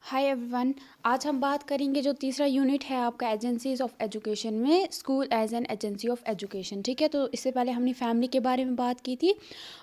Hi everyone. आज हम बात करेंगे जो तीसरा यूनिट है आपका एजेंसीज ऑफ एजुकेशन में, school as an agency of education. ठीक है, तो इससे पहले हमने फैमिली के बारे में बात की थी,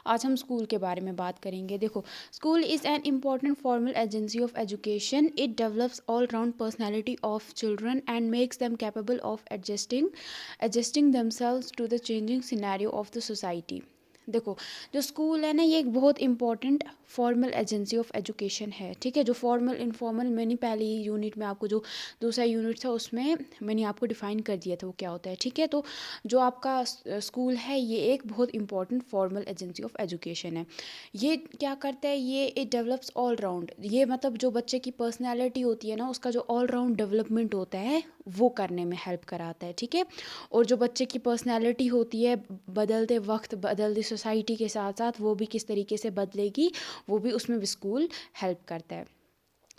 आज हम स्कूल के बारे में बात करेंगे। देखो, school is an important formal agency of education. It develops all round personality of children and makes them capable of adjusting themselves to the changing scenario of the society. देखो, जो स्कूल है ना, ये एक बहुत important formal agency of education है। ठीक है, जो फॉर्मल इनफॉर्मल मैंने पहले ही यूनिट में आपको, जो दूसरा यूनिट था उसमें मैंने आपको डिफाइन कर दिया था वो क्या होता है। ठीक है, तो जो आपका स्कूल है ये एक बहुत important formal agency of education है। ये क्या करता है, ये इट डेवलप्स ऑल राउंड, ये मतलब जो बच्चे की पर्सनैलिटी होती है ना, उसका जो ऑल राउंड डेवलपमेंट होता है वो करने में हेल्प कराता है। ठीक है, और जो बच्चे की पर्सनैलिटी होती है बदलते वक्त, बदलती सोसाइटी के साथ साथ वो भी किस तरीके से बदलेगी, वो भी उसमें भी स्कूल हेल्प करता है।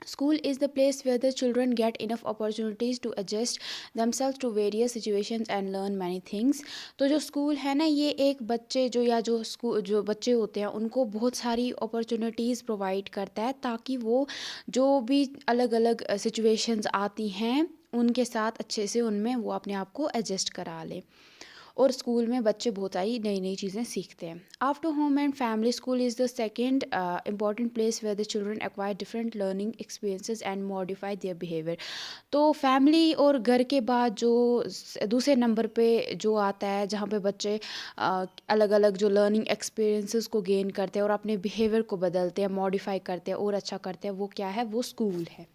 School is the place where the children get enough opportunities to adjust themselves to various situations and learn many things। तो जो स्कूल है ना, ये एक बच्चे जो या जो स्कूल जो बच्चे होते हैं उनको बहुत सारी अपॉर्चुनिटीज़ प्रोवाइड करता है, ताकि वो जो भी अलग अलग सिचुएशंस आती हैं उनके साथ अच्छे से उनमें वो अपने आप को एडजस्ट करा ले। और स्कूल में बच्चे बहुत सारी नई नई चीज़ें सीखते हैं। After home and family, school is the second important place where the children acquire different learning experiences and modify their behaviour. तो फैमिली और घर के बाद जो दूसरे नंबर पे जो आता है, जहाँ पे बच्चे अलग अलग जो लर्निंग एक्सपीरियंसेस को गेन करते हैं और अपने बिहेवियर को बदलते हैं, मॉडिफाई करते हैं और अच्छा करते हैं, वो क्या है, वो स्कूल है।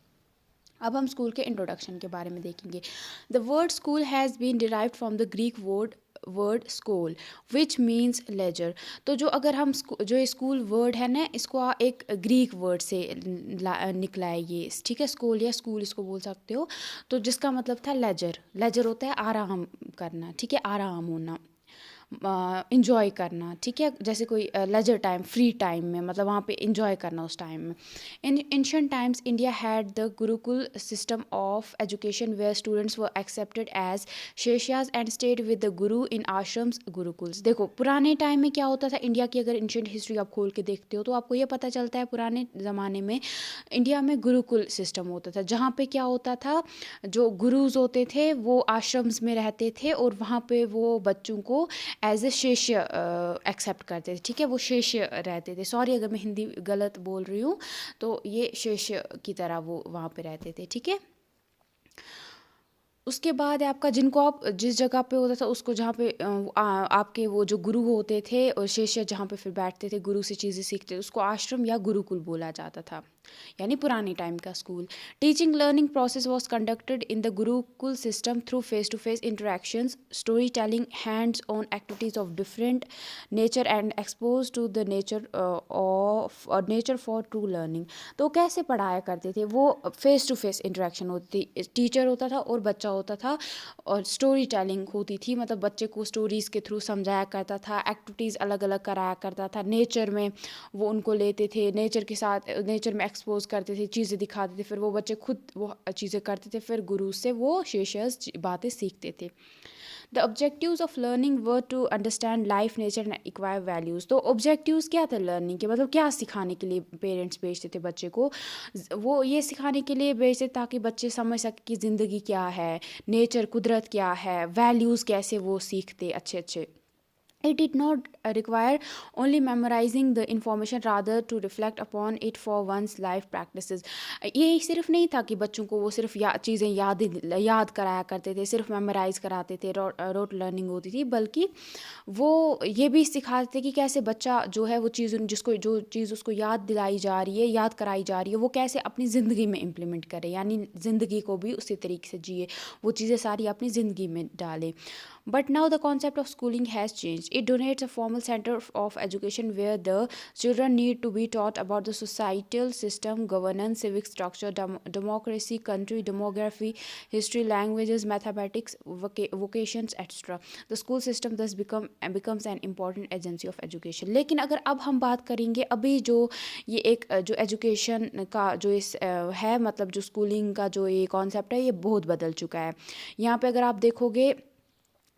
अब हम स्कूल के इंट्रोडक्शन के बारे में देखेंगे। The word school has been derived from the Greek word school which means leisure. तो जो अगर हम जो स्कूल वर्ड है ना, इसको एक ग्रीक वर्ड से निकला है ये। ठीक है, स्कूल या स्कूल इसको बोल सकते हो, तो जिसका मतलब था लेजर। लेजर होता है आराम करना। ठीक है, आराम होना, इंजॉय करना। ठीक है, जैसे कोई लेजर टाइम, फ्री टाइम में, मतलब वहाँ पे इंजॉय करना उस टाइम में। In ancient times India had the gurukul system of education where students were accepted as shishyas and stayed with the guru in ashrams gurukuls. देखो, पुराने टाइम में क्या होता था, इंडिया की अगर एंशिएंट हिस्ट्री आप खोल के देखते हो तो आपको ये पता चलता है पुराने ज़माने में इंडिया में गुरुकुल सिस्टम होता था, जहाँ पे क्या होता था, जो गुरुज होते थे वो आश्रम्स में रहते थे और वहाँ पे वो बच्चों को एज ए शिष्य एक्सेप्ट करते थे। ठीक है, वो शिष्य रहते थे। सॉरी अगर मैं हिंदी गलत बोल रही हूँ, तो ये शिष्य की तरह वो वहाँ पे रहते थे। ठीक है, उसके बाद है आपका, जिनको आप जिस जगह पे होता था उसको, जहाँ पे आपके वो जो गुरु होते थे और शिष्य जहाँ पे फिर बैठते थे, गुरु से चीज़ें सीखते थे, उसको आश्रम या गुरुकुल बोला जाता था, यानी पुराने टाइम का school. Teaching learning process was conducted in the gurukul system through face to face interactions, story telling, hands on activities of different nature and expose to the nature for true learning. तो कैसे पढ़ाया करते थे वो, face to face interaction होती थी, teacher होता था और बच्चा होता था, और स्टोरी टेलिंग होती थी, मतलब बच्चे को स्टोरीज़ के थ्रू समझाया करता था, एक्टिविटीज़ अलग अलग कराया करता था, नेचर में वो उनको लेते थे, नेचर के साथ नेचर में एक्सपोज करते थे, चीज़ें दिखाते थे, फिर वो बच्चे खुद वो चीज़ें करते थे, फिर गुरु से वो शेषर्स बातें सीखते थे। The objectives of learning were to understand life, nature and acquire values. तो ऑब्जेक्टिव्स क्या थे लर्निंग के, मतलब क्या सिखाने के लिए पेरेंट्स भेजते थे बच्चे को, वो ये सिखाने के लिए भेजते ताकि बच्चे समझ सके कि ज़िंदगी क्या है, नेचर कुदरत क्या है, वैल्यूज़ कैसे वो सीखते अच्छे अच्छे। It did not require only memorizing the information, rather to reflect upon it for one's life practices। ये सिर्फ नहीं था कि बच्चों को वो सिर्फ चीज़ें याद कराया करते थे, सिर्फ मेमोराइज कराते थे, रोट लर्निंग होती थी, बल्कि वो ये भी सिखाते थे कि कैसे बच्चा जो है वो चीज़, जिसको जो चीज़ उसको याद दिलाई जा रही है, याद कराई जा रही है, वो कैसे अपनी ज़िंदगी में इम्प्लीमेंट करे, यानी ज़िंदगी को भी उसी तरीके से जिए, वो चीज़ें सारी अपनी ज़िंदगी में डाले। But now the concept of schooling has changed. It donates a formal center of education where the children need to be taught about the societal system, governance, civic structure, democracy, country, demography, history, languages, mathematics, vocations, etc. The school system thus becomes an important agency of education। लेकिन अगर अब हम बात करेंगे, अभी जो ये एक जो एजुकेशन का जो इस है, मतलब जो स्कूलिंग का जो ये कॉन्सेप्ट है, ये बहुत बदल चुका है। यहाँ पे अगर आप देखोगे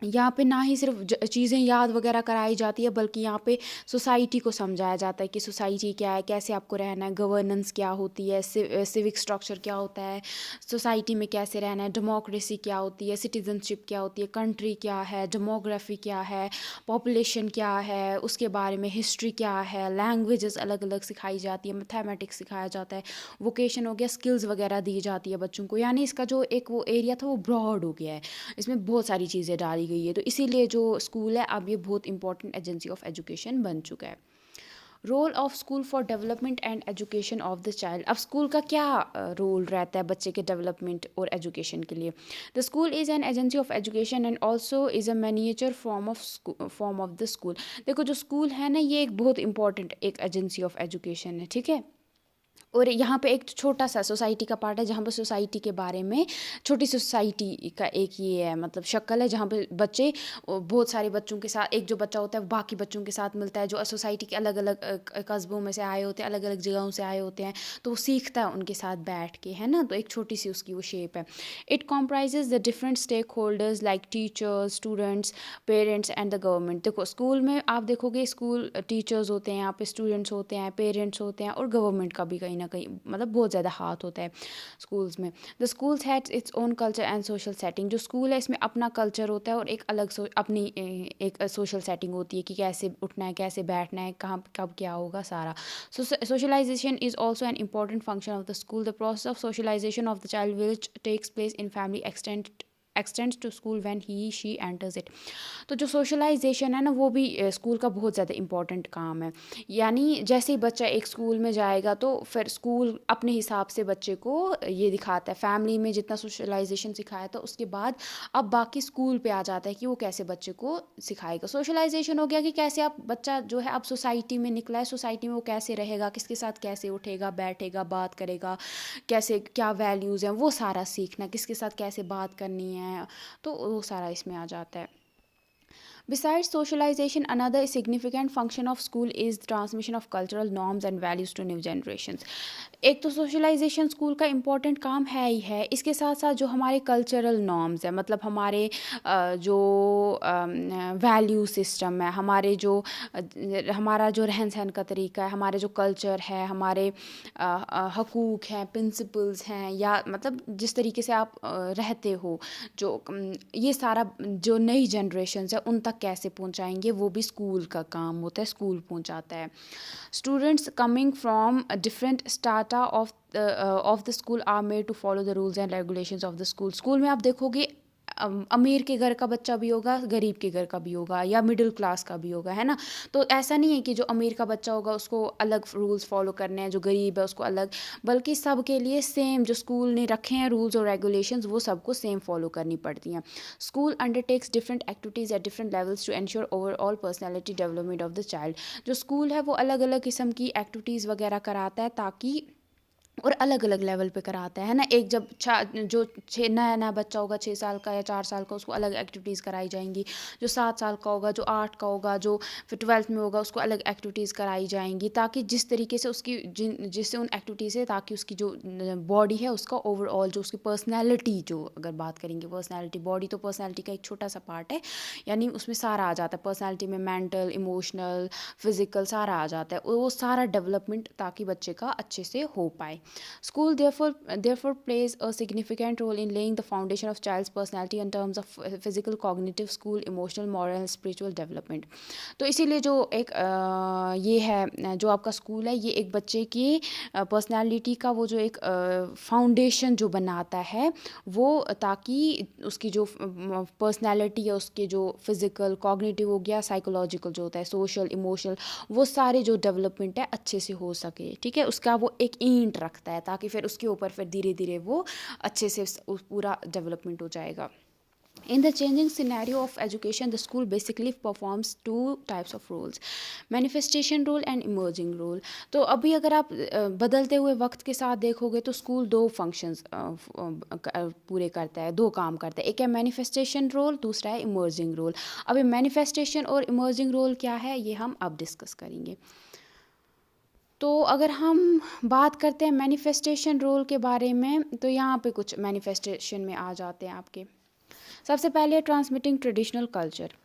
यहाँ पे ना ही सिर्फ चीज़ें याद वगैरह कराई जाती है, बल्कि यहाँ पे सोसाइटी को समझाया जाता है कि सोसाइटी क्या है, कैसे आपको रहना है, गवर्नेंस क्या होती है, सिविक स्ट्रक्चर क्या होता है, सोसाइटी में कैसे रहना है, डेमोक्रेसी क्या होती है, सिटीजनशिप क्या होती है, कंट्री क्या है, डेमोग्राफी क्या है, पॉपुलेशन क्या है, उसके बारे में हिस्ट्री क्या है, लैंग्वेजेस अलग अलग सिखाई जाती है, मैथमेटिक्स सिखाया जाता है, वोकेशन हो गया, स्किल्स वगैरह दी जाती है बच्चों को। यानी इसका जो एक वो एरिया था वो ब्रॉड हो गया है, इसमें बहुत सारी चीज़ें डाली गई है। तो इसीलिए जो स्कूल है अब ये बहुत इंपॉर्टेंट एजेंसी ऑफ एजुकेशन बन चुका है। Role of school for development and education of the child. अब स्कूल का क्या रोल रहता है बच्चे के डेवलपमेंट और एजुकेशन के लिए? The school is an agency of education and also is a miniature form of the school. देखो जो स्कूल है ना, ये एक बहुत इंपॉर्टेंट एक एजेंसी ऑफ एजुकेशन है, ठीक है। और यहाँ पे एक छोटा सा सोसाइटी का पार्ट है, जहाँ पे सोसाइटी के बारे में, छोटी सोसाइटी का एक ये है मतलब शक्ल है, जहाँ पे बच्चे बहुत सारे बच्चों के साथ, एक जो बच्चा होता है वो बाकी बच्चों के साथ मिलता है, जो सोसाइटी के अलग अलग कस्बों में से आए होते हैं, अलग अलग जगहों से आए होते हैं, तो वो सीखता है उनके साथ बैठ के, है ना। तो एक छोटी सी उसकी वो शेप है। It comprises the different stake holders like teachers, students, parents and the government. देखो स्कूल में आप देखोगे, स्कूल टीचर्स होते हैं, यहाँ पे स्टूडेंट्स होते हैं, पेरेंट्स होते हैं, और गवर्नमेंट का भी कहीं ना कहीं मतलब बहुत ज़्यादा हाथ होता है स्कूल्स में। The schools has its own culture and social setting. जो स्कूल है इसमें अपना कल्चर होता है और एक अलग अपनी एक सोशल सेटिंग होती है कि कैसे उठना है, कैसे बैठना है, कहाँ कब क्या होगा सारा। Socialization is also an important function of the school. The process of socialization of the child which takes place in family extends to school when she enters it. तो जो सोशलाइजेशन है ना, वो भी स्कूल का बहुत ज़्यादा इंपॉर्टेंट काम है। यानी जैसे ही बच्चा एक स्कूल में जाएगा तो फिर स्कूल अपने हिसाब से बच्चे को ये दिखाता है, फैमिली में जितना सोशलाइजेशन सिखाया था उसके बाद अब बाकी स्कूल पे आ जाता है कि वो कैसे बच्चे को सिखाएगा। सोशलाइजेशन हो गया कि कैसे आप बच्चा जो है अब सोसाइटी में निकला है, सोसाइटी में वो कैसे रहेगा, किसके साथ कैसे उठेगा, बैठेगा, बात करेगा, कैसे क्या वैल्यूज़ हैं, वो सारा सीखना, किसके साथ कैसे बात करनी है, तो वो सारा इसमें आ जाता है। Besides socialization, another significant function of school is the transmission of cultural norms and values to new generations. एक तो सोशलाइजेशन स्कूल का इम्पॉर्टेंट काम है ही है, इसके साथ साथ जो हमारे कल्चरल नॉर्म्स है, मतलब हमारे जो वैल्यू सिस्टम है, हमारे जो हमारा जो रहन सहन का तरीका है, हमारे जो कल्चर है, हमारे हकूक़ हैं, प्रिंसिपल्स हैं, या मतलब जिस तरीके से आप रहते हो, जो ये सारा जो नई जनरेशन्स है उन तक कैसे पहुंचाएंगे, वो भी स्कूल का काम होता है, स्कूल पहुंचाता है। Students coming from different strata of the school are made to follow the rules and regulations of the school. School में आप देखोगे अमीर के घर का बच्चा भी होगा, गरीब के घर का भी होगा, या मिडिल क्लास का भी होगा, है ना। तो ऐसा नहीं है कि जो अमीर का बच्चा होगा उसको अलग रूल्स फॉलो करने हैं, जो गरीब है उसको अलग, बल्कि सब के लिए सेम जो स्कूल ने रखे हैं रूल्स और रेगुलेशंस, वो सबको सेम फॉलो करनी पड़ती हैं। School undertakes different activities at different levels to ensure overall personality development of the child. जो स्कूल है वो अलग अलग किस्म की एक्टिविटीज़ वगैरह कराता है, ताकि और अलग अलग लेवल पे कराता है ना। एक जब जो नया नया बच्चा होगा 6 साल का या 4 साल का, उसको अलग एक्टिविटीज़ कराई जाएंगी। जो 7 साल का होगा, जो 8 का होगा, जो फिर 12th में होगा, उसको अलग एक्टिविटीज़ कराई जाएंगी, ताकि जिस तरीके से उसकी जिससे उन एक्टिविटीज़ से ताकि उसकी जो बॉडी है उसका ओवरऑल जो उसकी पर्सनैलिटी, जो अगर बात करेंगे पर्सनैलिटी, बॉडी तो पर्सनैलिटी का एक छोटा सा पार्ट है, यानी उसमें सारा आ जाता है पर्सनैलिटी में, मेंटल, इमोशनल, फिज़िकल सारा आ जाता है, वो सारा डेवलपमेंट ताकि बच्चे का अच्छे से हो पाए। School therefore plays a significant role in laying the foundation of child's personality in terms of physical, cognitive, school, emotional, moral and spiritual development. तो इसीलिए जो एक ये है जो आपका स्कूल है, ये एक बच्चे की पर्सनालिटी का वो जो एक फाउंडेशन जो बनाता है, वो ताकि उसकी जो पर्सनालिटी है, उसके जो फिज़िकल, कॉग्निटिव हो गया, साइकोलॉजिकल जो होता है, सोशल, इमोशनल, वो सारे जो डेवलपमेंट है अच्छे से हो सके, ठीक है। उसका वो एक ईंट रखता है, ताकि फिर उसके ऊपर फिर धीरे धीरे वो अच्छे से पूरा डेवलपमेंट हो जाएगा। In the changing scenario of education, the school basically performs two types of roles: manifestation role and emerging role. तो अभी अगर आप बदलते हुए वक्त के साथ देखोगे तो स्कूल दो फंक्शंस पूरे करता है, दो काम करता है। एक है मैनिफेस्टेशन रोल, दूसरा है इमर्जिंग रोल। अभी मैनिफेस्टेशन और इमर्जिंग रोल क्या है, ये हम अब डिस्कस करेंगे। तो अगर हम बात करते हैं मैनिफेस्टेशन रोल के बारे में, तो यहाँ पे कुछ मैनिफेस्टेशन में आ जाते हैं आपके। सबसे पहले ट्रांसमिटिंग ट्रेडिशनल कल्चर।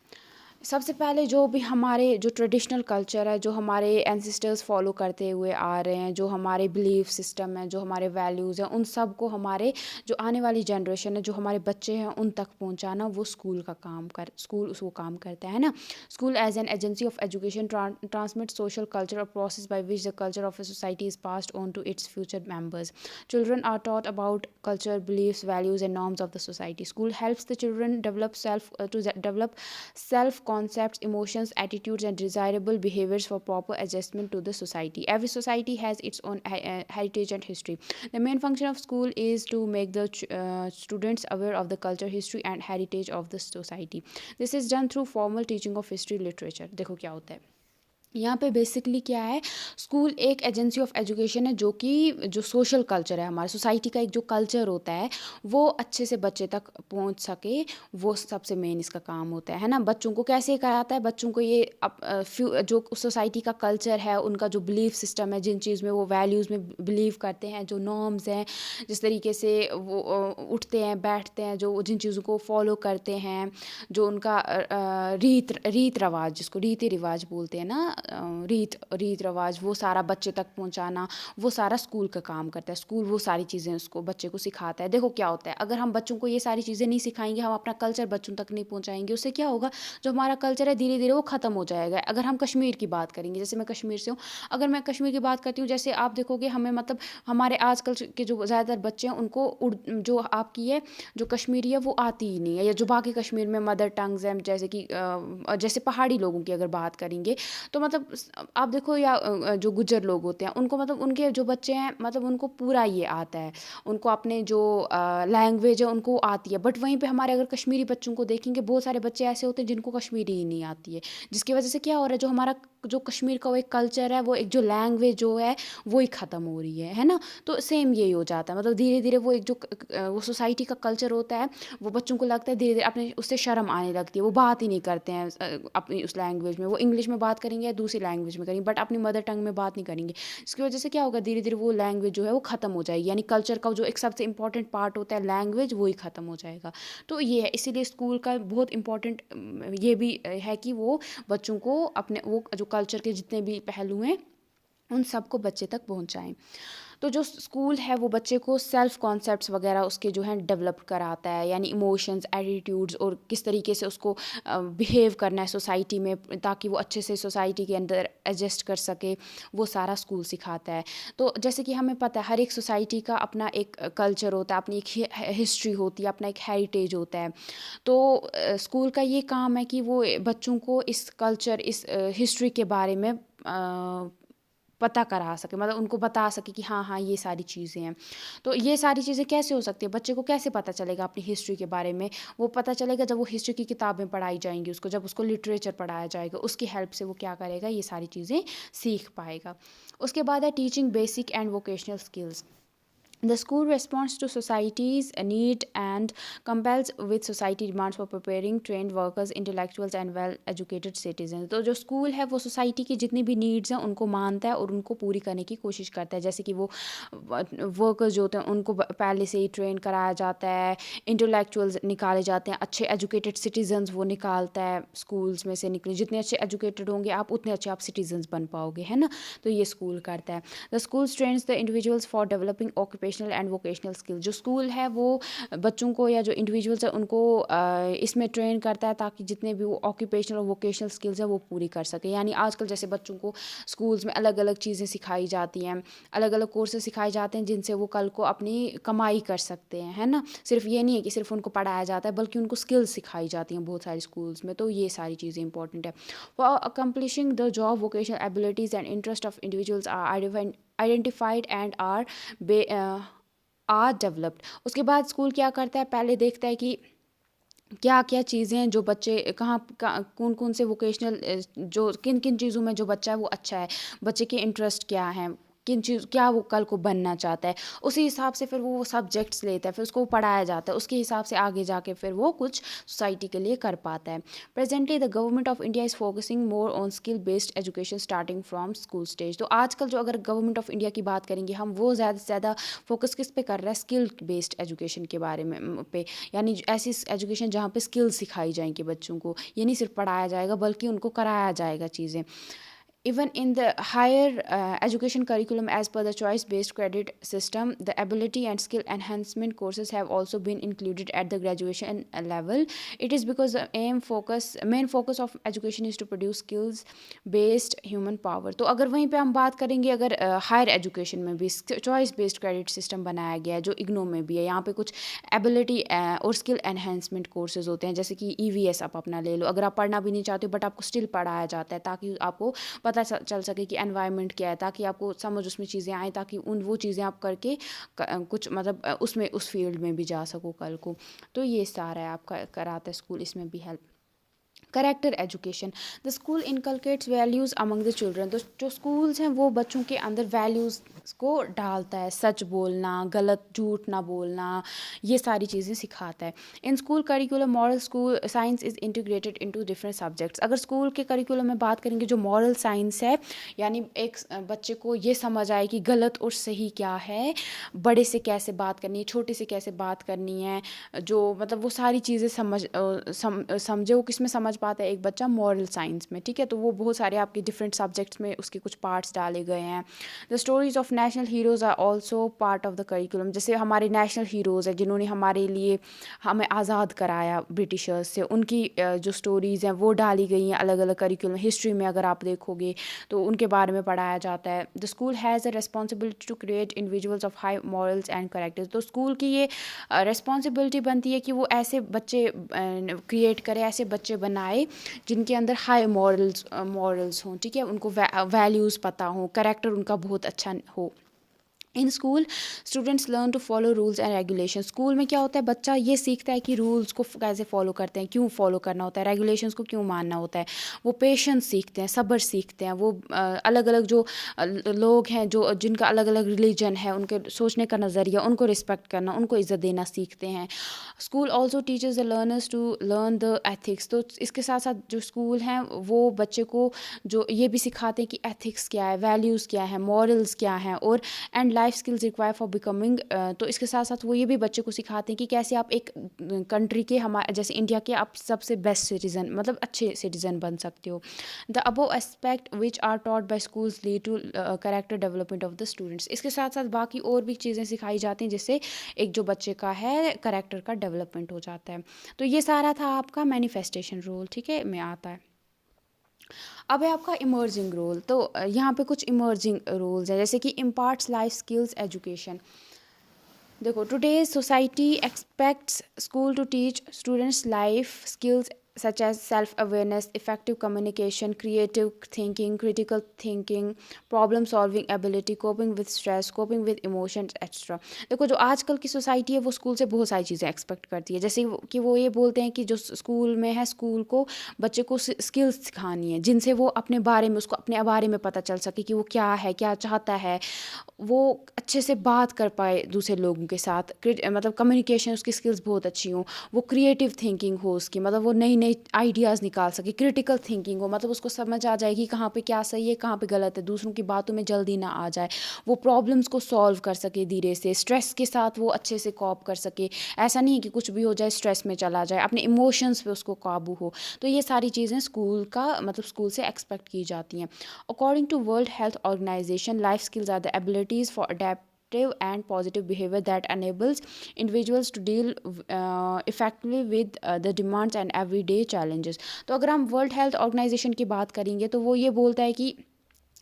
सबसे पहले जो भी हमारे जो ट्रेडिशनल कल्चर है, जो हमारे एंसेस्टर्स फॉलो करते हुए आ रहे हैं, जो हमारे बिलीफ सिस्टम है, जो हमारे वैल्यूज़ हैं, उन सब को हमारे जो आने वाली जनरेशन है, जो हमारे बच्चे हैं, उन तक पहुंचाना वो स्कूल उसको काम करता है ना। School as an agency of education transmit social culture और process by which the culture of a society is passed on to its future members. Children are taught about culture, beliefs, values, and norms of the society. School helps the children develop self concepts, emotions, attitudes, and desirable behaviors for proper adjustment to the society. Every society has its own heritage and history. The main function of school is to make the students aware of the culture, history, and heritage of the society. This is done through formal teaching of history literature. देखो क्या होता है यहाँ पे basically क्या है। School एक agency of education है जो कि जो सोशल कल्चर है, हमारे सोसाइटी का एक जो कल्चर होता है वो अच्छे से बच्चे तक पहुँच सके, वो सबसे मेन इसका काम होता है ना। बच्चों को कैसे कराता है, बच्चों को ये जो सोसाइटी का कल्चर है, उनका जो बिलीफ सिस्टम है, जिन चीज़ में वो वैल्यूज़ में बिलीव करते हैं, जो नॉर्म्स हैं, जिस तरीके से वो उठते हैं बैठते हैं, जो जिन चीज़ों को फॉलो करते हैं, जो उनका रीत रवाज, जिसको रीति रिवाज बोलते हैं ना, रीत रवाज, वो सारा बच्चे तक पहुंचाना, वो सारा स्कूल का काम करता है। स्कूल वो सारी चीज़ें उसको बच्चे को सिखाता है। देखो क्या होता है, अगर हम बच्चों को ये सारी चीज़ें नहीं सिखाएंगे, हम अपना कल्चर बच्चों तक नहीं पहुंचाएंगे, उससे क्या होगा, जो हमारा कल्चर है धीरे धीरे वो ख़त्म हो जाएगा। अगर हम कश्मीर की बात करेंगे, जैसे मैं कश्मीर से हूँ, अगर मैं कश्मीर की बात करती हूँ, जैसे आप देखोगे हमें मतलब हमारे आजकल के जो ज़्यादातर बच्चे हैं उनको जो आपकी है जो कश्मीरी है वो आती ही नहीं है, या जो बाकी कश्मीर में मदर टंग्स हैं, जैसे कि जैसे पहाड़ी लोगों की अगर बात करेंगे तो मतलब आप देखो, या जो गुज्जर लोग होते हैं उनको मतलब उनके जो बच्चे हैं मतलब उनको पूरा ये आता है, उनको अपने जो लैंग्वेज है उनको आती है। बट वहीं पे हमारे अगर कश्मीरी बच्चों को देखेंगे, बहुत सारे बच्चे ऐसे होते हैं जिनको कश्मीरी ही नहीं आती है, जिसकी वजह से क्या हो रहा है, जो हमारा जो कश्मीर का वो एक कल्चर है, वो एक जो लैंग्वेज जो है वो ही ख़त्म हो रही है ना। तो सेम यही हो जाता है, मतलब धीरे धीरे वो एक जो वो सोसाइटी का कल्चर होता है, वो बच्चों को लगता है धीरे धीरे अपने उससे शर्म आने लगती है, वो बात ही नहीं करते हैं अपनी उस लैंग्वेज में, वो इंग्लिश में बात करेंगे या दूसरी लैंग्वेज में करेंगे, बट अपनी मदर टंग में बात नहीं करेंगे। इसकी वजह से क्या होगा, धीरे धीरे वो लैंग्वेज जो है वो ख़त्म हो जाएगी, यानी कल्चर का जो एक सबसे इंपॉर्टेंट पार्ट होता है लैंग्वेज, वो ही ख़त्म हो जाएगा। तो ये है, इसीलिए स्कूल का बहुत इंपॉर्टेंट ये भी है कि वो बच्चों को अपने वो जो कल्चर के जितने भी पहलू हैं उन सबको बच्चे तक पहुंचाएं। तो जो स्कूल है वो बच्चे को सेल्फ कॉन्सेप्ट्स वगैरह उसके जो हैं डेवलप कराता है, यानी इमोशंस, एटीट्यूड्स, और किस तरीके से उसको बिहेव करना है सोसाइटी में, ताकि वो अच्छे से सोसाइटी के अंदर एडजस्ट कर सके, वो सारा स्कूल सिखाता है। तो जैसे कि हमें पता है हर एक सोसाइटी का अपना एक कल्चर होता है, अपनी एक हिस्ट्री होती है, अपना एक हेरिटेज होता है। तो स्कूल का ये काम है कि वो बच्चों को इस कल्चर, इस हिस्ट्री के बारे में पता करा सके, मतलब उनको बता सके कि हाँ हाँ ये सारी चीज़ें हैं। तो ये सारी चीज़ें कैसे हो सकती है, बच्चे को कैसे पता चलेगा अपनी हिस्ट्री के बारे में, वो पता चलेगा जब वो हिस्ट्री की किताबें पढ़ाई जाएंगी उसको, जब उसको लिटरेचर पढ़ाया जाएगा, उसकी हेल्प से वो क्या करेगा, ये सारी चीज़ें सीख पाएगा। उसके बाद है teaching basic and vocational skills. The school responds to society's need and compels with society demands for preparing trained workers, intellectuals and well-educated citizens. तो जो स्कूल है वो सोसाइटी की जितनी भी नीड्स हैं उनको मानता है और उनको पूरी करने की कोशिश करता है। जैसे कि वो वर्कर्स जो होते हैं उनको पहले से ही ट्रेन कराया जाता है, इंटेलेक्चुअल्स निकाले जाते हैं, अच्छे एजुकेटेड सिटीजन्स वो निकालता है स्कूल्स में से निकले। जितने अच्छे एजुकेटेड होंगे आप, उतने अच्छे आप सिटीजन्स बन पाओगे, है ना। तो ये स्कूल करता है। The school trains the individuals for developing occupational and vocational skills. जो स्कूल है वो बच्चों को या जो इंडिविजुअल्स है उनको इसमें ट्रेन करता है ताकि जितने भी वो ऑक्यूपेशनल और वोकेशनल स्किल्स है वो पूरी कर सके। यानी आजकल जैसे बच्चों को स्कूल्स में अलग अलग चीज़ें सिखाई जाती हैं, अलग अलग कोर्सेज सिखाए जाते हैं जिनसे वो कल को अपनी कमाई कर सकते हैं, है ना। सिर्फ ये नहीं है कि सिर्फ उनको पढ़ाया जाता है, बल्कि उनको स्किल्स सिखाई जाती हैं बहुत सारे स्कूल्स में। तो ये सारी चीज़ें इंपॉर्टेंट है। For accomplishing the job vocational abilities and interest of individuals are identified and are developed. उसके बाद स्कूल क्या करता है, पहले देखता है कि क्या क्या चीज़ें हैं जो बच्चे कहाँ कौन कौन से वोकेशनल जो किन किन चीज़ों में जो बच्चा है वो अच्छा है, बच्चे के इंटरेस्ट क्या हैं, किन चीज़ क्या वो कल को बनना चाहता है, उसी हिसाब से फिर वो सब्जेक्ट्स लेता है, फिर उसको पढ़ाया जाता है, उसके हिसाब से आगे जाके फिर वो कुछ सोसाइटी के लिए कर पाता है। Presently the government of India is focusing more on skill based education starting from school stage. तो आजकल जो अगर गवर्नमेंट ऑफ इंडिया की बात करेंगे हम, वो ज़्यादा से ज़्यादा फोकस किस पे कर रहा है, स्किल बेस्ड एजुकेशन के बारे में पे, यानी ऐसी एजुकेशन जहाँ पे स्किल्स सिखाई जाएंगी बच्चों को, ये नहीं सिर्फ पढ़ाया जाएगा बल्कि उनको कराया जाएगा चीज़ें। Even in the higher education curriculum, as per the choice based credit system, the ability and skill enhancement courses have also been included at the graduation level. It is because the main focus of education is to produce skills based human power. तो अगर वहीं पे हम बात करेंगे, अगर higher education में भी चॉइस बेस्ड क्रेडिट सिस्टम बनाया गया है, जो इग्नो में भी है, यहाँ पे कुछ एबिलिटी और स्किल एनहेंसमेंट कोर्सेज होते हैं, जैसे कि EVS आप अपना ले लो। अगर आप पढ़ना भी नहीं चाहते हो बट आपको स्टिल पढ़ाया जाता है ताकि आपको पता चल सके कि एनवायरनमेंट क्या है, ताकि आपको समझ उसमें चीज़ें आएँ, ताकि वो चीज़ें आप करके कुछ मतलब उसमें उस फील्ड में भी जा सको कल को। तो ये सारा है आपका कराता है स्कूल, इसमें भी help. Character education, the school inculcates values among the children. तो जो स्कूल्स हैं वो बच्चों के अंदर वैल्यूज़ को डालता है, सच बोलना, गलत झूठ ना बोलना, ये सारी चीज़ें सिखाता है। In school curriculum moral school science is integrated into different subjects. अगर स्कूल के करिकुलम में बात करेंगे, जो मॉरल साइंस है, यानी एक बच्चे को ये समझ आए कि गलत और सही क्या है, बड़े से कैसे बात करनी है, छोटे से कैसे बात करनी है, जो मतलब वो सारी चीज़ें समझे। वो किस में समझ पाता है एक बच्चा, मॉरल साइंस में, ठीक है। तो वो बहुत सारे आपके डिफरेंट सब्जेक्ट्स में उसके कुछ पार्ट्स डाले गए हैं। The stories of national heroes are also part of the curriculum. जैसे हमारे नेशनल हीरोज़ हैं जिन्होंने हमारे लिए हमें आज़ाद कराया ब्रिटिशर्स से, उनकी जो स्टोरीज़ हैं वो डाली गई हैं अलग अलग करिकुलम। हिस्ट्री में अगर आप देखोगे तो उनके बारे में पढ़ाया जाता है। The school has a responsibility to create individuals of high morals and characters. तो स्कूल की ये रेस्पॉन्सिबिलिटी बनती है कि वो ऐसे बच्चे क्रिएट करे, ऐसे बच्चे बनाए जिनके अंदर हाई मॉरल्स हों, ठीक है, उनको वैल्यूज़ पता हो, करेक्टर उनका बहुत अच्छा हो। In school students learn to follow rules and regulation. School में क्या होता है, बच्चा ये सीखता है कि रूल्स को कैसे फॉलो करते हैं, क्यों फॉलो करना होता है, रेगुलेशंस को क्यों मानना होता है। वो पेशेंस सीखते हैं, सब्र सीखते हैं। वो अलग अलग जो लोग हैं, जो जिनका अलग अलग रिलीजन है, उनके सोचने का नज़रिया, उनको रिस्पेक्ट करना, उनको इज़्ज़त देना सीखते हैं। School also teaches the learners to learn the ethics. तो इसके साथ साथ जो स्कूल हैं वो बच्चे को जो ये भी सिखाते हैं कि एथिक्स क्या है, वैल्यूज़ क्या है, मॉरल्स क्या हैं, और and life skills require for becoming. तो इसके साथ साथ वो ये भी बच्चे को सिखाते हैं कि कैसे आप एक कंट्री के, हमारे जैसे इंडिया के, आप सबसे बेस्ट सिटीज़न, मतलब अच्छे सिटीज़न बन सकते हो। The above aspect which are taught by schools lead to character development of the students. इसके साथ साथ बाकी और भी चीज़ें सिखाई जाती हैं जिससे एक जो बच्चे का है कैरेक्टर का डेवलपमेंट हो जाता है। तो ये सारा था आपका मैनिफेस्टेशन रोल, ठीक है, में आता है। अब है आपका इमर्जिंग रोल। तो यहाँ पे कुछ इमर्जिंग रोल्स हैं, जैसे कि इम्पार्ट्स लाइफ स्किल्स एजुकेशन। देखो, today's society expects school to teach students life skills such as self-awareness, effective communication, creative thinking, critical thinking, problem solving ability, coping with stress, coping with emotions, etc. देखो, जो आजकल की society है वो school से बहुत सारी चीज़ें एक्सपेक्ट करती है, जैसे कि वो ये बोलते हैं कि जो स्कूल में है, स्कूल को बच्चे को स्किल्स सिखानी है जिनसे वो अपने बारे में, उसको अपने बारे में पता चल सके कि वो क्या है, क्या चाहता है, वो अच्छे से बात कर पाए दूसरे लोगों के साथ, मतलब कम्युनिकेशन उसकी स्किल्स बहुत अच्छी हों, वो क्रिएटिव थिंकिंग हो उसकी, मतलब वो नई नई आइडियाज़ निकाल सके, क्रिटिकल थिंकिंग हो, मतलब उसको समझ आ जाए कि कहाँ पे क्या सही है, कहाँ पे गलत है, दूसरों की बातों में जल्दी ना आ जाए, वो प्रॉब्लम्स को सॉल्व कर सके धीरे से, स्ट्रेस के साथ वो अच्छे से कॉप कर सके। ऐसा नहीं है कि कुछ भी हो जाए स्ट्रेस में चला जाए, अपने इमोशंस पे उसको काबू हो। तो ये सारी चीज़ें स्कूल का, मतलब स्कूल से एक्सपेक्ट की जाती हैं। According to World Health Organization, life skills are the abilities for adaptive and positive behavior that enables individuals to deal effectively with the demands and everyday challenges। तो अगर हम वर्ल्ड हेल्थ ऑर्गेनाइजेशन की बात करेंगे तो वो ये बोलता है कि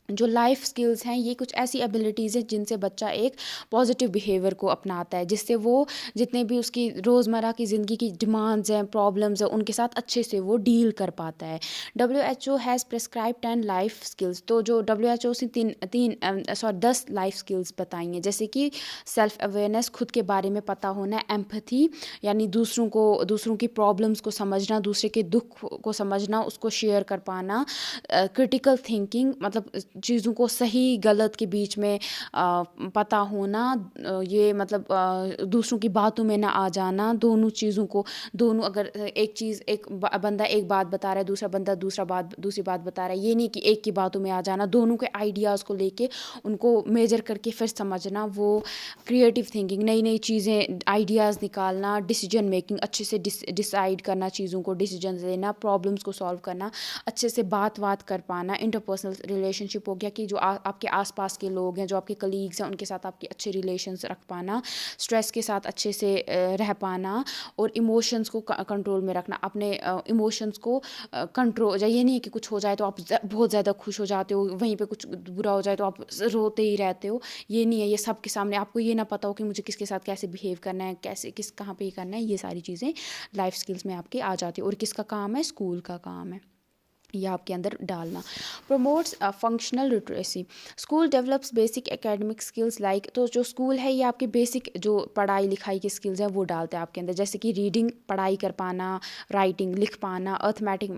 जो लाइफ स्किल्स हैं ये कुछ ऐसी एबिलिटीज़ हैं जिनसे बच्चा एक पॉजिटिव बिहेवियर को अपनाता है, जिससे वो जितने भी उसकी रोज़मर्रा की ज़िंदगी की डिमांड्स हैं, प्रॉब्लम्स हैं, उनके साथ अच्छे से वो डील कर पाता है। WHO has prescribe 10 life skills. तो जो WHO से 10 लाइफ स्किल्स बताई हैं, जैसे कि सेल्फ अवेयरनेस, खुद के बारे में पता होना, एम्पैथी यानी दूसरों की प्रॉब्लम्स को समझना, दूसरे के दुख को समझना, उसको शेयर कर पाना, क्रिटिकल थिंकिंग मतलब चीज़ों को सही गलत के बीच में पता होना, ये मतलब दूसरों की बातों में ना आ जाना, दोनों चीज़ों को, दोनों अगर एक चीज़, एक बंदा एक बात बता रहा है, दूसरा बंदा दूसरी बात बता रहा है, ये नहीं कि एक की बातों में आ जाना, दोनों के आइडियाज़ को लेके उनको मेजर करके फिर समझना, वो क्रिएटिव थिंकिंग, नई नई चीज़ें, आइडियाज़ निकालना, डिसीजन मेकिंग, अच्छे से डिसाइड करना, चीज़ों को डिसीजन लेना, प्रॉब्लम्स को सॉल्व करना, अच्छे से बात कर पाना, इंटरपर्सनल रिलेशनशिप हो गया कि जो आपके आसपास के लोग हैं, जो आपके कलीग्स हैं, उनके साथ आपके अच्छे रिलेशंस रख पाना, स्ट्रेस के साथ अच्छे से रह पाना, और इमोशंस को कंट्रोल में रखना, अपने इमोशंस को कंट्रोल, ये नहीं है कि कुछ हो जाए तो आप बहुत ज़्यादा खुश हो जाते हो, वहीं पे कुछ बुरा हो जाए तो आप रोते ही रहते हो, ये नहीं है। ये सबके सामने आपको ये ना पता हो कि मुझे किसके साथ कैसे बिहेव करना है, कैसे कहाँ पे ये करना है, ये सारी चीज़ें लाइफ स्किल्स में आपके आ जाती है। और किसका काम है? स्कूल का काम है या आपके अंदर डालना। Promotes functional literacy, school develops basic academic skills like, तो जो स्कूल है ये आपके बेसिक जो पढ़ाई लिखाई की स्किल्स हैं वो डालता है आपके अंदर, जैसे कि रीडिंग, पढ़ाई कर पाना, राइटिंग, लिख पाना, अर्थमेटिक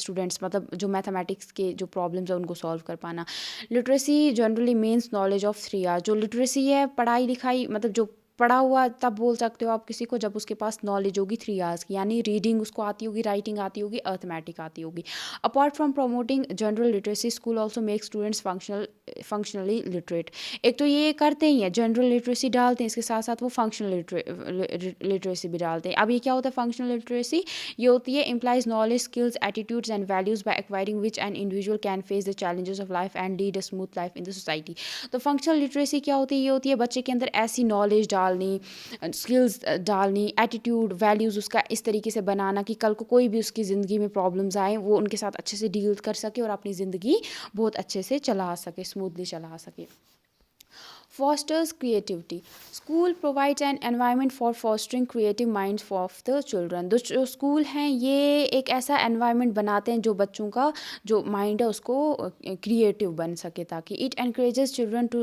स्टूडेंट्स मतलब जो मैथमेटिक्स के जो प्रॉब्लम्स हैं उनको सॉल्व कर पाना। Literacy generally means knowledge of 3 R's, जो लिटरेसी है पढ़ाई लिखाई मतलब जो पढ़ा हुआ तब बोल सकते हो आप किसी को जब उसके पास नॉलेज होगी 3 R's की, यानी रीडिंग उसको आती होगी, राइटिंग आती होगी, अर्थमेटिक आती होगी। Apart from promoting general literacy, school also make students functionally literate. एक तो ये करते ही हैं, जनरल लिटरेसी डालते हैं, इसके साथ साथ वो फंक्शनल लिटरेसी भी डालते हैं। अब ये क्या होता है फंक्शनल लिटरेसी? ये होती है implies knowledge, skills, attitudes and values by acquiring which an individual can face the challenges of life and lead a smooth life in the society. तो फंक्शनल लिटरेसी क्या होती है? ये होती है बच्चे के अंदर ऐसी नॉलेज डालनी, स्किल्स डालनी, एटीट्यूड, वैल्यूज़ उसका इस तरीके से बनाना कि कल को कोई भी उसकी ज़िंदगी में प्रॉब्लम्स आए वो उनके साथ अच्छे से डील कर सके और अपनी ज़िंदगी बहुत अच्छे से चला सके, स्मूथली चला सके। Fosters creativity. School provides an environment for fostering creative minds of the children. जो स्कूल हैं ये एक ऐसा environment बनाते हैं जो बच्चों का जो माइंड है उसको क्रिएटिव बन सके, ताकि it encourages children to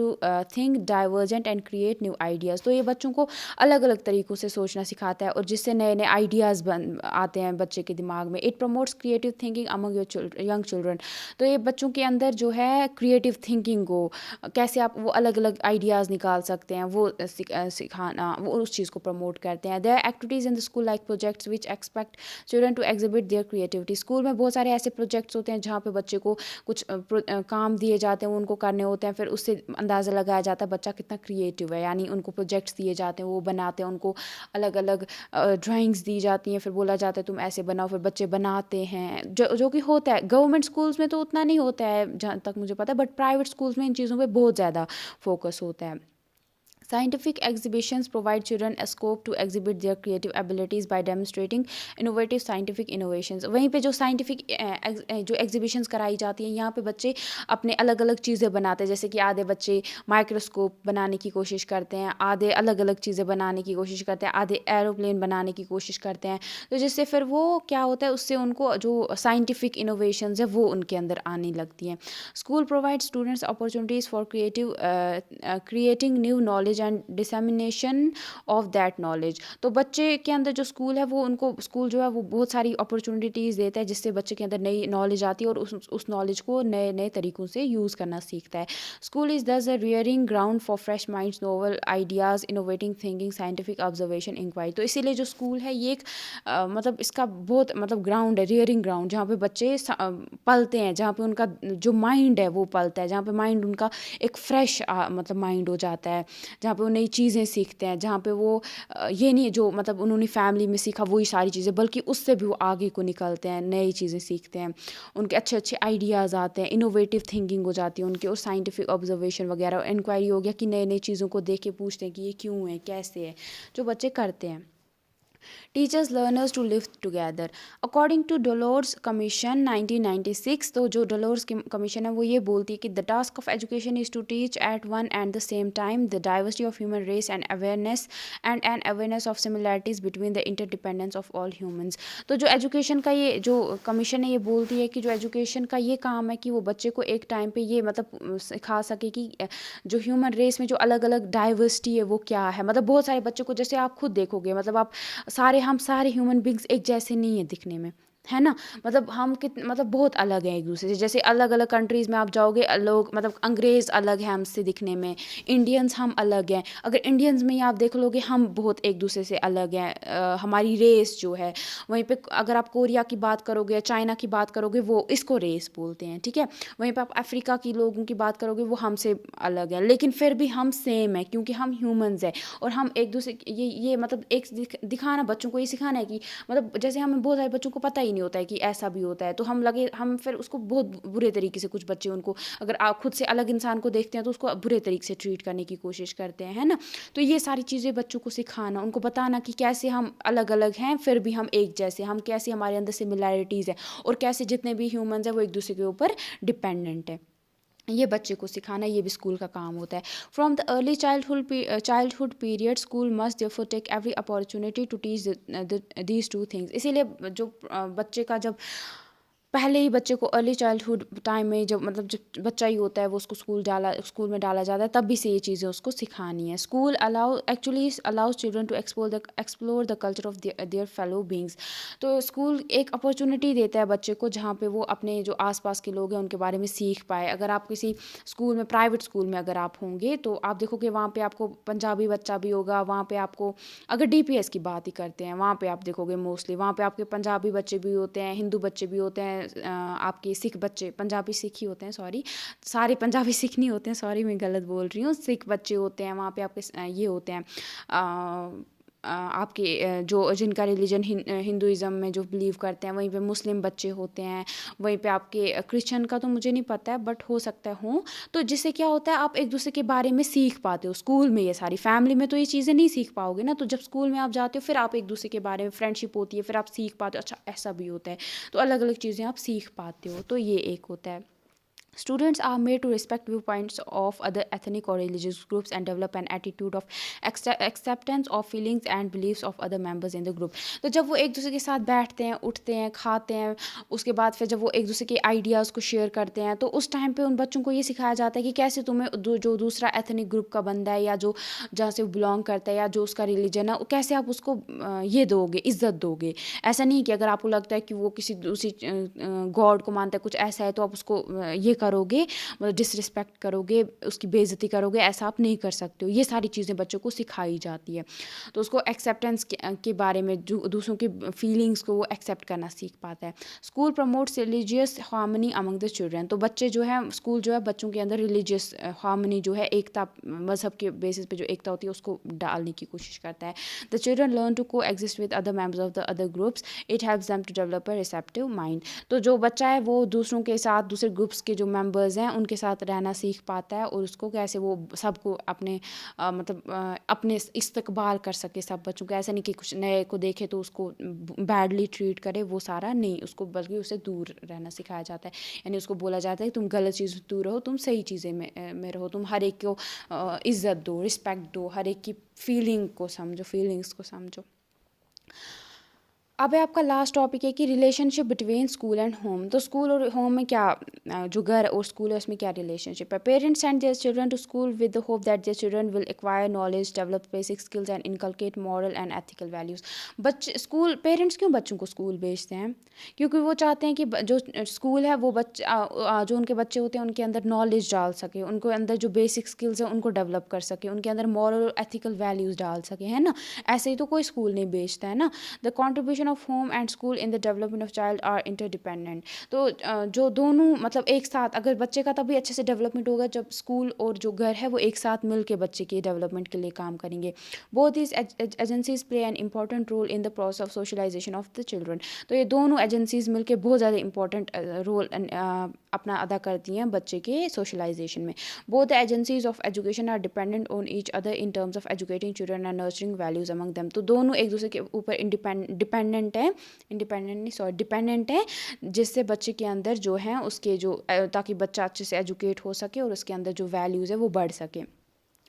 think divergent and create new ideas. तो ये बच्चों को अलग अलग तरीक़ों से सोचना सिखाता है और जिससे नए नए आइडियाज़ आते हैं बच्चे के दिमाग में। It promotes creative thinking among young children. तो ये बच्चों के अंदर जो है क्रिएटिव थिंकिंग को कैसे आप वो अलग अलग आइडियाज़ निकाल सकते हैं वो सिखाना, वो उस चीज़ को प्रमोट करते हैं। There activities in the school like projects which expect children to exhibit their creativity. School में बहुत सारे ऐसे प्रोजेक्ट्स होते हैं जहाँ पे बच्चे को कुछ काम दिए जाते हैं, वो उनको करने होते हैं, फिर उससे अंदाज़ा लगाया जाता है बच्चा कितना क्रिएटिव है। यानी उनको प्रोजेक्ट्स दिए जाते हैं, वो बनाते हैं, उनको अलग अलग ड्राइंग्स दी जाती हैं, फिर बोला जाता है तुम ऐसे बनाओ, फिर बच्चे बनाते हैं, जो कि होता है। गवर्नमेंट स्कूल्स में तो उतना नहीं होता है जहाँ तक मुझे पता है, बट प्राइवेट स्कूल्स में इन चीज़ों पे बहुत ज़्यादा फोकस होता है। Scientific exhibitions provide children a scope to exhibit their creative abilities by demonstrating innovative scientific innovations. वहीं पे जो साइंटिफिक जो एग्जीबिशंस कराई जाती हैं यहाँ पे बच्चे अपने अलग अलग चीज़ें बनाते हैं, जैसे कि आधे बच्चे माइक्रोस्कोप बनाने की कोशिश करते हैं, आधे अलग अलग चीज़ें बनाने की कोशिश करते हैं, आधे एरोप्लेन बनाने की कोशिश करते हैं। तो जिससे फिर वो क्या होता है उससे उनको जो साइंटिफिक इनोवेशंस है वो उनके अंदर आने लगती हैं। School provide students opportunities for creating new knowledge and dissemination of that knowledge. तो बच्चे के अंदर जो स्कूल है वो उनको स्कूल जो है वो बहुत सारी अपॉर्चुनिटीज़ देता है जिससे बच्चे के अंदर नई नॉलेज आती है और उस नॉलेज को नए नए तरीक़ों से यूज़ करना सीखता है। School is thus a rearing ground for fresh minds, novel ideas, innovating thinking, scientific observation, inquiry. तो इसीलिए जो स्कूल है ये एक मतलब इसका बहुत मतलब ग्राउंड है, रियरिंग ग्राउंड, जहाँ पे बच्चे पलते हैं, जहाँ पे उनका जो माइंड है वो पलता है, जहाँ पे माइंड उनका एक फ्रेश मतलब माइंड हो जाता है, जहाँ पे वो नई चीज़ें सीखते हैं, जहाँ पे वो ये नहीं जो मतलब उन्होंने फैमिली में सीखा वही सारी चीज़ें, बल्कि उससे भी वो आगे को निकलते हैं, नई चीज़ें सीखते हैं, उनके अच्छे अच्छे आइडियाज़ आते हैं, इनोवेटिव थिंकिंग हो जाती है उनकी, और साइंटिफिक ऑब्जर्वेशन वगैरह, इंक्वायरी हो गया कि नई नई चीज़ों को देख के पूछते हैं कि ये क्यों है, कैसे है, जो बच्चे करते हैं। Teachers learners to live together. According to Delors Commission 1996, तो जो डोलोर्स कमीशन है वो ये बोलती है कि the task of education is to teach at one and the same time the diversity of human race and awareness of similarities between the interdependence of all humans. तो जो एजुकेशन का ये जो कमीशन है ये बोलती है कि जो एजुकेशन का ये काम है कि वो बच्चे को एक टाइम पे ये मतलब सिखा सके कि जो ह्यूमन रेस में जो अलग अलग डाइवर्सिटी है वो क्या है। मतलब बहुत सारे बच्चों को, जैसे आप खुद देखोगे, मतलब आप हम सारे ह्यूमन बींग्स एक जैसे नहीं है दिखने में, है ना? मतलब हम मतलब बहुत अलग हैं एक दूसरे से। जैसे अलग अलग कंट्रीज़ में आप जाओगे, लोग मतलब अंग्रेज़ अलग हैं हमसे दिखने में, इंडियंस हम अलग हैं। अगर इंडियंस में ही आप देख लोगे, हम बहुत एक दूसरे से अलग हैं। हमारी रेस जो है, वहीं पे अगर आप कोरिया की बात करोगे या चाइना की बात करोगे, वो इसको रेस बोलते हैं, ठीक है। वहीं पे आप अफ्रीका की लोगों की बात करोगे, वो हमसे अलग है, लेकिन फिर भी हम सेम है, क्योंकि हम ह्यूमंस हैं। और हम एक दूसरे ये मतलब एक दिखाना, बच्चों को ये सिखाना है कि मतलब जैसे हमें बहुत सारे बच्चों को पता ही नहीं होता है कि ऐसा भी होता है, तो हम फिर उसको बहुत बुरे तरीके से, कुछ बच्चे उनको, अगर आप खुद से अलग इंसान को देखते हैं तो उसको बुरे तरीके से ट्रीट करने की कोशिश करते हैं, है ना। तो ये सारी चीज़ें बच्चों को सिखाना, उनको बताना कि कैसे हम अलग अलग हैं फिर भी हम एक जैसे, हम कैसे हमारे अंदर सिमिलैरिटीज़ है, और कैसे जितने भी ह्यूमंस हैं वो एक दूसरे के ऊपर डिपेंडेंट है। ये बच्चे को सिखाना, ये भी स्कूल का काम होता है। From the early childhood period, school must therefore take every opportunity to teach these two things. इसीलिए जो बच्चे का जब पहले ही बच्चे को अर्ली चाइल्डहुड टाइम में, जब मतलब जब बच्चा ही होता है, वो उसको स्कूल में डाला जाता है, तब भी से ये चीज़ें उसको सिखानी है। School allows children to explore the culture of their fellow beings. तो स्कूल एक अपॉर्चुनिटी देता है बच्चे को, जहाँ पे वो अपने जो आसपास के लोग हैं उनके बारे में सीख पाए। अगर आप किसी स्कूल में, प्राइवेट स्कूल में अगर आप होंगे, तो आप देखोगे वहाँ पे आपको पंजाबी बच्चा भी होगा, वहाँ पे आपको, अगर डीपीएस की बात ही करते हैं, वहाँ पे आप देखोगे मोस्टली वहाँ पे आपके पंजाबी बच्चे भी होते हैं, हिंदू बच्चे भी होते हैं, आपके सिख बच्चे, पंजाबी सिख ही होते हैं, सॉरी, सारे पंजाबी सिख नहीं होते हैं, सॉरी मैं गलत बोल रही हूँ, सिख बच्चे होते हैं वहाँ पे आपके, ये होते हैं आपके जो जिनका रिलीजन हिंदुइज़्म में जो बिलीव करते हैं, वहीं पे मुस्लिम बच्चे होते हैं, वहीं पे आपके क्रिश्चियन का तो मुझे नहीं पता है, बट हो सकता है हो। तो जिससे क्या होता है, आप एक दूसरे के बारे में सीख पाते हो स्कूल में। ये सारी फैमिली में तो ये चीज़ें नहीं सीख पाओगे ना, तो जब स्कूल में आप जाते हो, फिर आप एक दूसरे के बारे में, फ्रेंडशिप होती है, फिर आप सीख पाते हो, अच्छा ऐसा भी होता है, तो अलग अलग चीज़ें आप सीख पाते हो। तो ये एक होता है। Students are made to respect viewpoints of other ethnic or religious groups and develop an attitude of acceptance of feelings and beliefs of other members in the group. तो जब वो एक दूसरे के साथ बैठते हैं, उठते हैं, खाते हैं, उसके बाद फिर जब वो एक दूसरे के आइडियाज़ को शेयर करते हैं, तो उस टाइम पे उन बच्चों को ये सिखाया जाता है कि कैसे तुम्हें जो दूसरा एथनिक ग्रुप का बंदा है, या जो जहाँ से वो बिलोंग करता है, या जो उसका रिलीजन है, कैसे आप उसको ये दोगे, इज्जत दोगे। ऐसा नहीं कि अगर आपको लगता है कि वो किसी दूसरी गॉड को मानता है, कुछ ऐसा है, तो आप उसको ये करोगे, मतलब डिसरिस्पेक्ट करोगे, उसकी बेइज्जती करोगे, ऐसा आप नहीं कर सकते हो। ये सारी चीज़ें बच्चों को सिखाई जाती है, तो उसको एक्सेप्टेंस के बारे में, जो दूसरों की फीलिंग्स को वो एक्सेप्ट करना सीख पाता है। School promotes religious harmony among the children. तो बच्चे जो है, स्कूल जो है बच्चों के अंदर रिलीजियस हार्मनी जो है, एकता, मज़हब के बेसिस पे जो एकता होती है, उसको डालने की कोशिश करता है। The children learn to coexist with other members of the other groups, it helps them to develop a receptive mind. तो जो बच्चा है वो दूसरों के साथ, दूसरे ग्रुप्स के जो मेंबर्स हैं उनके साथ रहना सीख पाता है, और उसको कैसे वो सबको अपने अपने इस्तकबाल कर सके सब बच्चों को। ऐसा नहीं कि कुछ नए को देखे तो उसको बैडली ट्रीट करे, वो सारा नहीं, उसको बल्कि उससे दूर रहना सिखाया जाता है। यानी उसको बोला जाता है कि तुम गलत चीज़ से दूर रहो, तुम सही चीज़ें में रहो, तुम हर एक को इज़्ज़त दो, रिस्पेक्ट दो, हर एक की फीलिंग्स को समझो। अब है आपका लास्ट टॉपिक है कि relationship between school and home. तो स्कूल और होम में क्या, जो घर और स्कूल है उसमें क्या रिलेशनशिप है। Parents send their children to school with the hope that their children will acquire knowledge, develop basic skills and inculcate moral and ethical values. Parents क्यों बच्चों को स्कूल भेजते हैं? क्योंकि वो चाहते हैं कि जो स्कूल है वो जो उनके बच्चे होते हैं उनके अंदर नॉलेज डाल सके, उनके अंदर जो बेसिक स्किल्स हैं उनको डेवलप कर सके, उनके अंदर मॉरल और एथिकल वैल्यूज़ डाल सके, है ना। ऐसे ही तो कोई स्कूल नहीं भेजता है ना। The contribution of home and school in the development of child are interdependent. तो जो दोनों मतलब एक साथ, अगर बच्चे का तभी अच्छे से डेवलपमेंट होगा जब स्कूल और जो घर है वो एक साथ मिल के बच्चे के डेवलपमेंट के लिए काम करेंगे। Both this agencies play an important role in the process of socialization of the children. तो ये दोनों एजेंसीज मिल के बहुत ज़्यादा इंपॉर्टेंट रोल अपना अदा करती हैं बच्चे के सोशलाइजेशन में। Both the agencies of education are dependent on each other in terms of educating children and nurturing values among them. तो दोनों एक दूसरे के ऊपर डिपेंडेंट है, जिससे बच्चे के अंदर जो है उसके जो ताकि बच्चा अच्छे से एजुकेट हो सके और उसके अंदर जो वैल्यूज़ है वो बढ़ सके।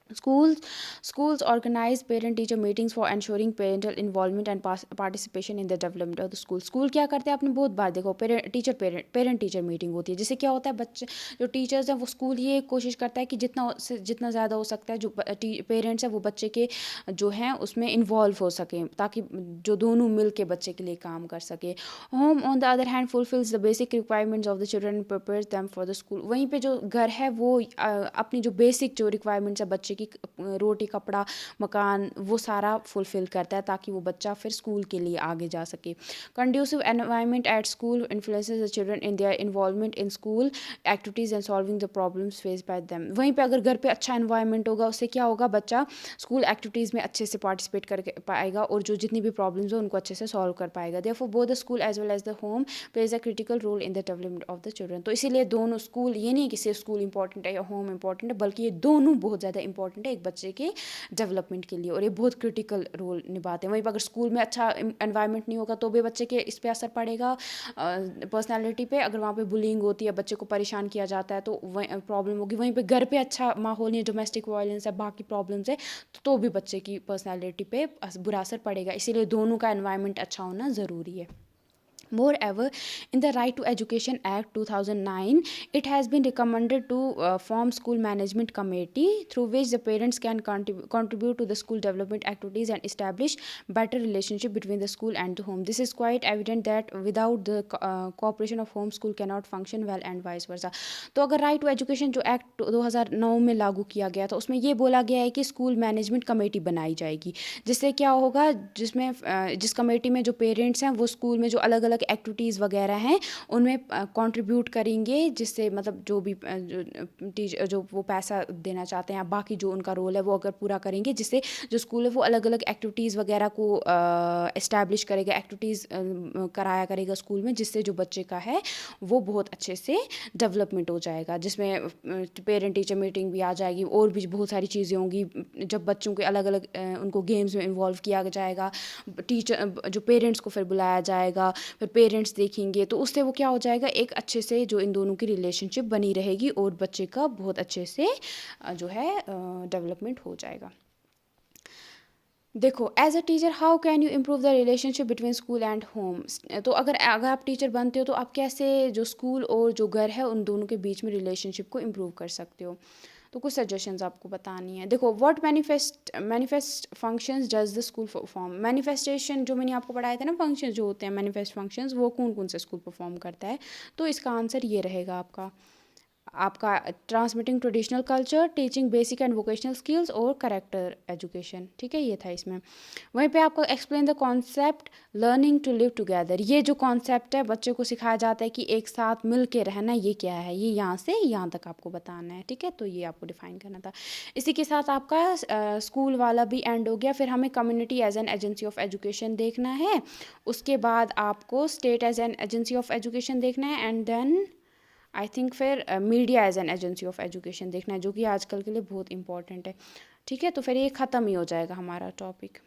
Schools schools organize parent teacher meetings for ensuring parental involvement and participation in the development of the school. School क्या करते हैं, आपने बहुत बार देखो, पेरेंट टीचर मीटिंग होती है, जिससे क्या होता है, बच्चे जो टीचर्स हैं वो स्कूल ये कोशिश करता है कि जितना ज़्यादा हो सकता है जो पेरेंट्स हैं वो बच्चे के जो हैं उसमें इन्वॉल्व हो सकें, ताकि जो दोनों मिल के बच्चे के लिए काम कर सके. Home on the other hand fulfils the basic requirements of the children, prepares them for the school. वहीं पे जो घर है वो अपनी जो बेसिक जो रिक्वायरमेंट्स है बच्चे की, रोटी कपड़ा मकान, वो सारा फुलफिल करता है ताकि वो बच्चा फिर स्कूल के लिए आगे जा सके. Conducive environment at school influences the children in their involvement in school activities and solving the problems face by them. वहीं पे अगर घर पे अच्छा एनवायरनमेंट होगा, उससे क्या होगा, बच्चा स्कूल एक्टिविटीज़ में अच्छे से पार्टिसिपेट कर पाएगा और जो जितनी भी प्रॉब्लम्स हो उनको अच्छे से सॉल्व कर पाएगा. Therefore both the school as well as the home plays a critical role in the development of the children. तो इसीलिए दोनों स्कूल, ये नहीं कि सिर्फ स्कूल इंपॉर्टेंट है या होम इंपॉर्टेंट है, बल्कि ये दोनों बहुत ज़्यादा इंपॉर्टेंट है एक बच्चे के डेवलपमेंट के लिए, और ये बहुत क्रिटिकल रोल निभाते हैं. वहीं पर अगर स्कूल में अच्छा एनवायरनमेंट नहीं होगा तो भी बच्चे के इस पर असर पड़ेगा, पर्सनालिटी पे. अगर वहाँ पे बुलिंग होती है, बच्चे को परेशान किया जाता है, तो वही प्रॉब्लम होगी. वहीं पे घर पे अच्छा माहौल नहीं है, डोमेस्टिक वायलेंस है, बाकी प्रॉब्लम्स है, तो भी बच्चे की पर्सनालिटी पे बुरा असर पड़ेगा. इसीलिए दोनों का एनवायरनमेंट अच्छा होना ज़रूरी है. Moreover, in the Right to Education Act 2009, it has been recommended to form school management committee through which the parents can contribute to the school development activities and establish better relationship between the school and the home. This is quite evident that without the cooperation of home, school cannot function well and vice versa. तो अगर right to education जो act 2009 में लागू किया गया था, उसमें ये बोला गया है कि स्कूल मैनेजमेंट कमेटी बनाई जाएगी, जिससे क्या होगा, जिसमें जिस कमेटी में जो पेरेंट्स हैं वो स्कूल में जो अलग अलग एक्टिविटीज़ वगैरह हैं उनमें कंट्रीब्यूट करेंगे, जिससे मतलब जो भी जो वो पैसा देना चाहते हैं या बाकी जो उनका रोल है वो अगर पूरा करेंगे, जिससे जो स्कूल है वो अलग अलग एक्टिविटीज़ वगैरह को इस्टेब्लिश करेगा, एक्टिविटीज़ कराया करेगा स्कूल में, जिससे जो बच्चे का है वो बहुत अच्छे से डेवलपमेंट हो जाएगा, जिसमें पेरेंट टीचर मीटिंग भी आ जाएगी और भी बहुत सारी चीज़ें होंगी. जब बच्चों के अलग अलग उनको गेम्स में इन्वॉल्व किया जाएगा, टीचर जो पेरेंट्स को फिर बुलाया जाएगा, फिर पेरेंट्स देखेंगे, तो उससे वो क्या हो जाएगा, एक अच्छे से जो इन दोनों की रिलेशनशिप बनी रहेगी और बच्चे का बहुत अच्छे से जो है डेवलपमेंट हो जाएगा. देखो, as a teacher how can you improve the relationship between school and home. तो अगर आप टीचर बनते हो तो आप कैसे जो स्कूल और जो घर है उन दोनों के बीच में रिलेशनशिप को इम्प्रूव कर सकते हो. तो कुछ सजेशंस आपको बतानी है. देखो, what manifest functions does the school perform. Manifestation जो मैंने आपको पढ़ाए थे ना, फंक्शंस जो होते हैं मैनिफेस्ट फंक्शंस, वो कौन कौन से स्कूल परफॉर्म करता है. तो इसका आंसर ये रहेगा आपका transmitting traditional culture, teaching basic and vocational skills और करेक्टर एजुकेशन. ठीक है, ये था इसमें. वहीं पे आपको explain the concept learning to live together. ये जो कॉन्सेप्ट है बच्चे को सिखाया जाता है कि एक साथ मिल के रहना, ये क्या है, ये यहाँ से यहाँ तक आपको बताना है. ठीक है, तो ये आपको डिफाइन करना था. इसी के साथ आपका स्कूल वाला भी एंड हो गया. फिर हमें community as an agency of education देखना है. उसके बाद आपको state as an agency of education देखना है, एंड देन आई थिंक फिर media as an agency of education देखना है, जो कि आजकल के लिए बहुत इंपॉर्टेंट है. ठीक है, तो फिर ये ख़त्म ही हो जाएगा हमारा टॉपिक.